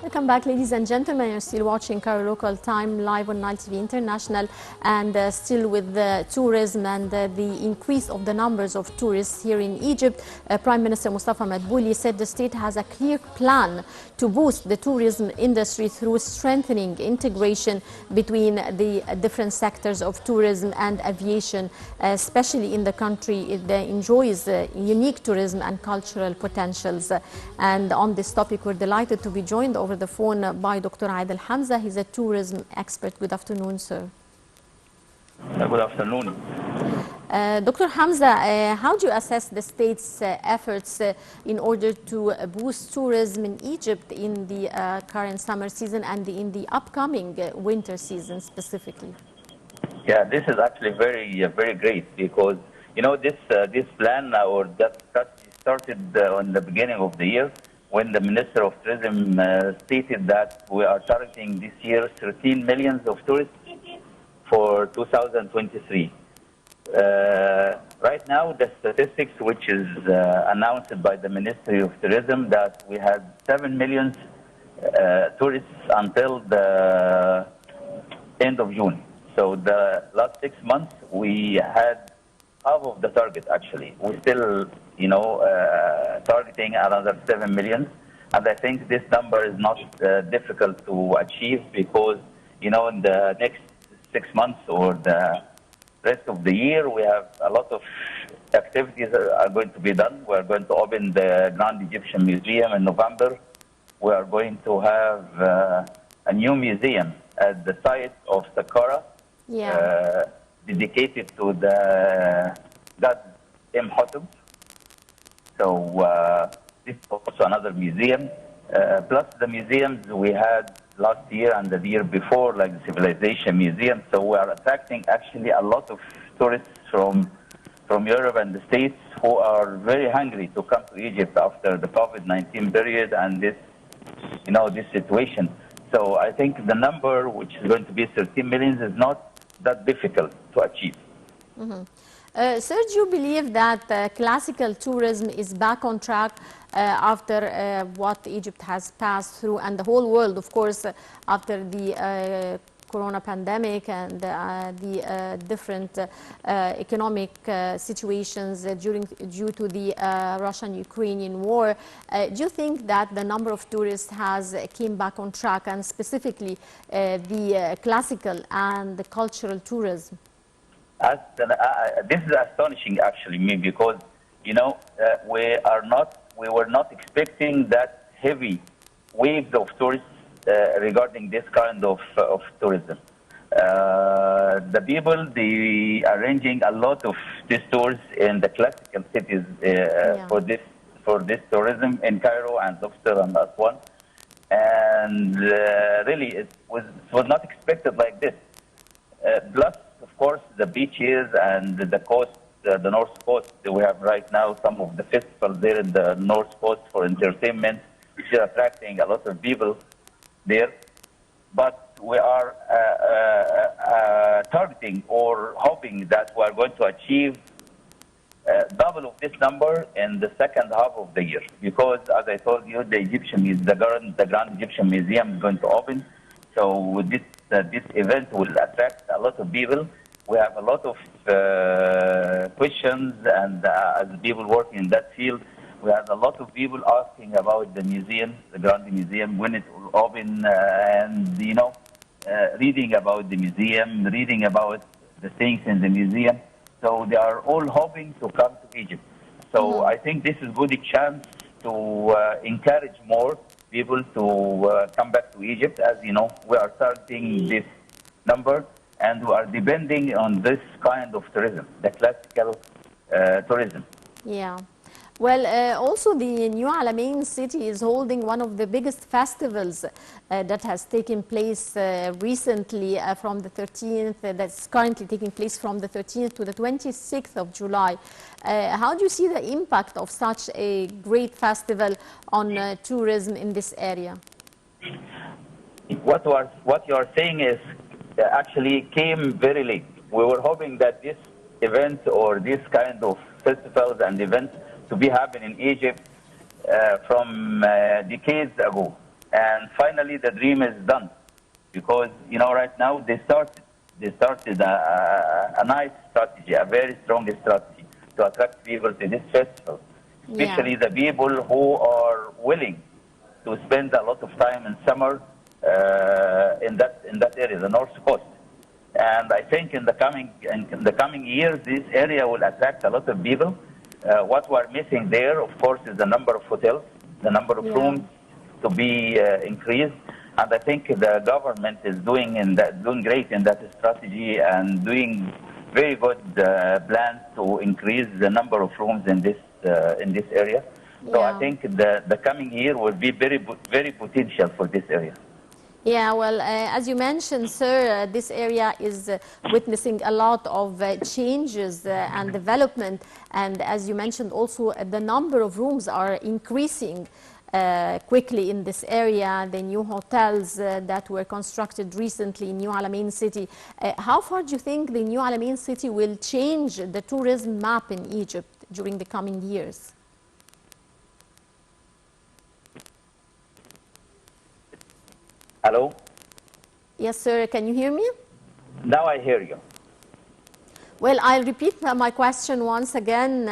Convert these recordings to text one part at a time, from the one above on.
Welcome back, ladies and gentlemen. You're still watching Cairo Local Time live on Nile TV International, and still with the tourism and the increase of the numbers of tourists here in Egypt. Prime Minister Mustafa Madbouli said the state has a clear plan to boost the tourism industry through strengthening integration between the different sectors of tourism and aviation, especially in the country that enjoys unique tourism and cultural potentials. And on this topic, we're delighted to be joined over the phone by Dr. Adel Hamza. He's a tourism expert. Good afternoon, sir. Good afternoon. Dr. Hamza, how do you assess the state's efforts in order to boost tourism in Egypt in the current summer season and in the upcoming winter season specifically? Yeah, this is actually very great because, you know, this plan or that strategy started on the beginning of the year when the Minister of Tourism stated that we are targeting this year 13 million of tourists for 2023. Right now, the statistics which is announced by the Ministry of Tourism that we had 7 million tourists until the end of June. So the last 6 months, we had half of the target actually. We still, you know, targeting another 7 million. And I think this number is not difficult to achieve because, you know, in the next 6 months or the rest of the year, we have a lot of activities that are going to be done. We are going to open the Grand Egyptian Museum in November. We are going to have a new museum at the site of Saqqara, dedicated to the god Imhotep. So this is also another museum. Plus the museums we had last year and the year before, like the Civilization Museum. So we are attracting actually a lot of tourists from Europe and the States who are very hungry to come to Egypt after the COVID-19 period and this, you know, this situation. So I think the number, which is going to be 13 million, is not that difficult to achieve. Mm-hmm. Sir, do you believe that classical tourism is back on track after what Egypt has passed through, and the whole world, of course, after the corona pandemic and the different economic situations due to the Russian-Ukrainian war? Do you think that the number of tourists has came back on track, and specifically the classical and the cultural tourism? This is astonishing, actually, me, because, you know, we were not expecting that heavy waves of tourists regarding this kind of tourism. The people, they are arranging a lot of these tours in the classical cities for this tourism in Cairo and Luxor and Aswan, and really it was not expected like this. Plus, of course, the beaches and the coast, the north coast, we have right now some of the festivals there in the north coast for entertainment, which are attracting a lot of people there. But we are targeting or hoping that we are going to achieve double of this number in the second half of the year, because, as I told you, the Grand Egyptian Museum is going to open. So this event will attract a lot of people. We have a lot of questions, and as people working in that field, we have a lot of people asking about the museum, the Grand Museum, when it will open, and, you know, reading about the museum, reading about the things in the museum. So they are all hoping to come to Egypt. So I think this is a good chance to encourage more people to come back to Egypt. As you know, we are starting this number, and we are depending on this kind of tourism, the classical tourism. Yeah. Well, also the New Alamein city is holding one of the biggest festivals that has taken place recently from the 13th, that's currently taking place from the 13th to the 26th of July. How do you see the impact of such a great festival on tourism in this area? What you are saying is actually came very late. We were hoping that this event or this kind of festivals and events to be happening in Egypt from decades ago. And finally, the dream is done. Because, right now they started a nice strategy, a very strong strategy to attract people to this festival, Yeah. especially the people who are willing to spend a lot of time in summer in that area, the North Coast. And I think in the coming years, this area will attract a lot of people. What we're missing there, of course, is the number of hotels, the number of Yeah. rooms to be increased. And I think the government is doing great in that strategy and doing very good plans to increase the number of rooms in this area. So I Yeah. think the coming year will be very potential for this area. Yeah, well, as you mentioned, sir, this area is witnessing a lot of changes and development. And as you mentioned, also the number of rooms are increasing quickly in this area. The new hotels that were constructed recently in New Alamein City. How far do you think the New Alamein City will change the tourism map in Egypt during the coming years? Hello? Yes, sir, can you hear me? Now I hear you. Well, I'll repeat my question once again,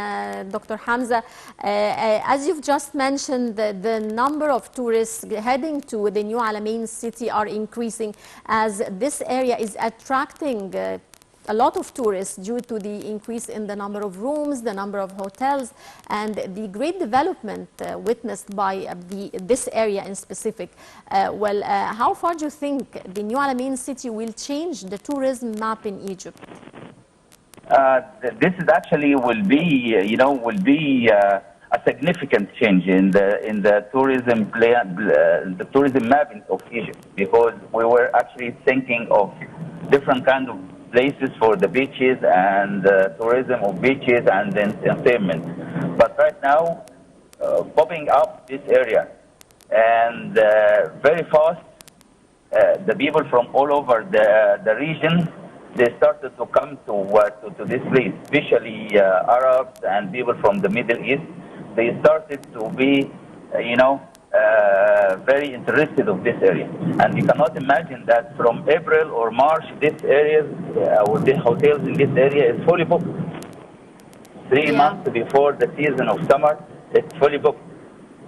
Dr. Hamza. As you've just mentioned, the number of tourists heading to the New Alamein City are increasing as this area is attracting a lot of tourists due to the increase in the number of rooms, the number of hotels, and the great development witnessed by this area in specific. How far do you think the New Alamein City will change the tourism map in Egypt? This is actually will be a significant change in the tourism plan, the tourism mapping of Egypt, because we were actually thinking of different kind of places for the beaches and tourism of beaches and then entertainment. But right now, popping up this area and very fast, the people from all over the region, they started to come to this place, especially Arabs and people from the Middle East. They started to be, very interested of this area. And you cannot imagine that from April or March, this area, or the hotels in this area is fully booked. 3 months before the season of summer, it's fully booked.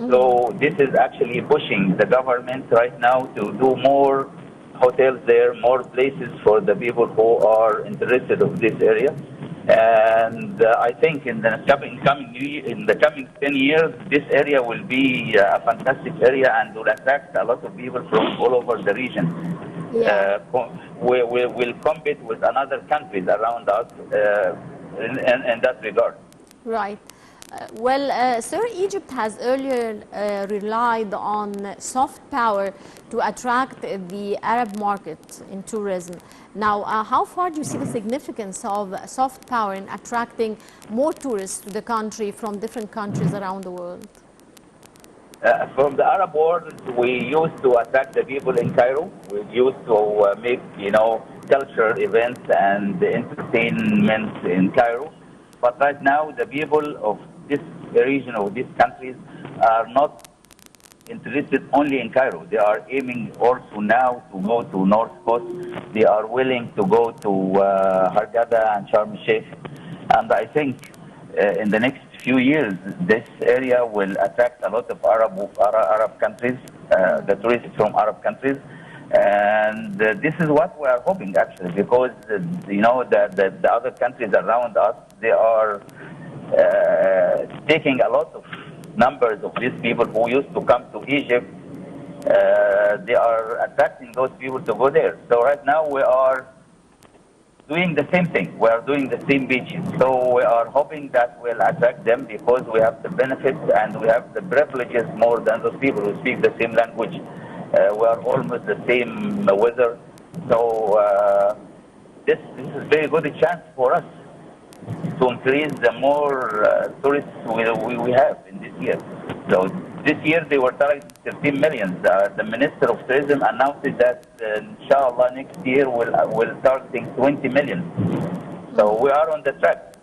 So this is actually pushing the government right now to do more hotels there, more places for the people who are interested of this area. And I think in the coming 10 years, this area will be a fantastic area and will attract a lot of people from all over the region. Yeah. We will compete with other countries around us in that regard. Right. Sir, Egypt has earlier relied on soft power to attract the Arab market in tourism. Now, how far do you see the significance of soft power in attracting more tourists to the country from different countries around the world? From the Arab world, we used to attract the people in Cairo. We used to make, cultural events and entertainment in Cairo. But right now, the people of this region, of these countries, are not interested only in Cairo. They are aiming also now to go to North Coast. They are willing to go to Hurghada and Sharm el-Sheikh. And I think in the next few years, this area will attract a lot of Arab countries, the tourists from Arab countries. And this is what we are hoping, actually, because, the other countries around us, they are taking a lot of numbers of these people who used to come to Egypt. They are attracting those people to go there. So right now we are doing the same thing. We are doing the same beaches. So we are hoping that we'll attract them because we have the benefits and we have the privileges more than those people who speak the same language. We are almost the same weather. So this is a very good chance for us to increase the more tourists we have in this year. So this year they were targeting 13 million. The Minister of Tourism announced that inshallah next year we'll targeting 20 million. So we are on the track.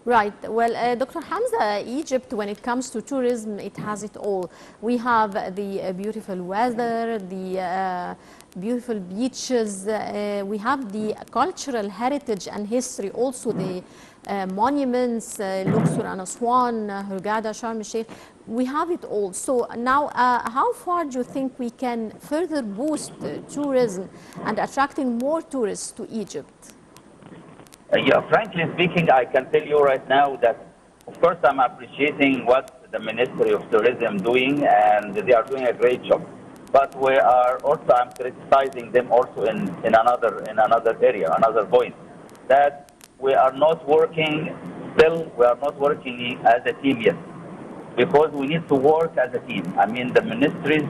Right. Well, Dr. Hamza, Egypt, when it comes to tourism, it has it all. We have the beautiful weather, the beautiful beaches. We have the cultural heritage and history, also the monuments, Luxor and Aswan, Hurghada, Sharm el-Sheikh. We have it all. So now, how far do you think we can further boost tourism and attracting more tourists to Egypt? Yeah, frankly speaking, I can tell you right now that, of course, I'm appreciating what the Ministry of Tourism doing, and they are doing a great job. But we are also, I'm criticizing them also in another area, another point, that we are not working, still, we are not working as a team yet, because we need to work as a team. I mean, the ministries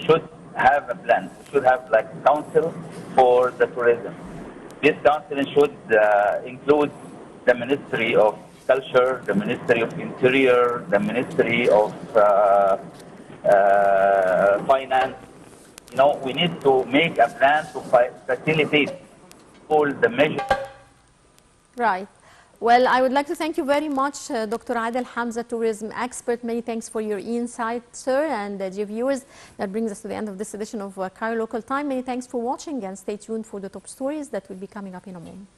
should have a plan, should have like council for the tourism. This council should include the Ministry of Culture, the Ministry of Interior, the Ministry of Finance. You know, we need to make a plan to facilitate all the measures. Right. Well, I would like to thank you very much, Dr. Adel Hamza, tourism expert. Many thanks for your insight, sir, and dear viewers. That brings us to the end of this edition of Cairo Local Time. Many thanks for watching, and stay tuned for the top stories that will be coming up in a moment.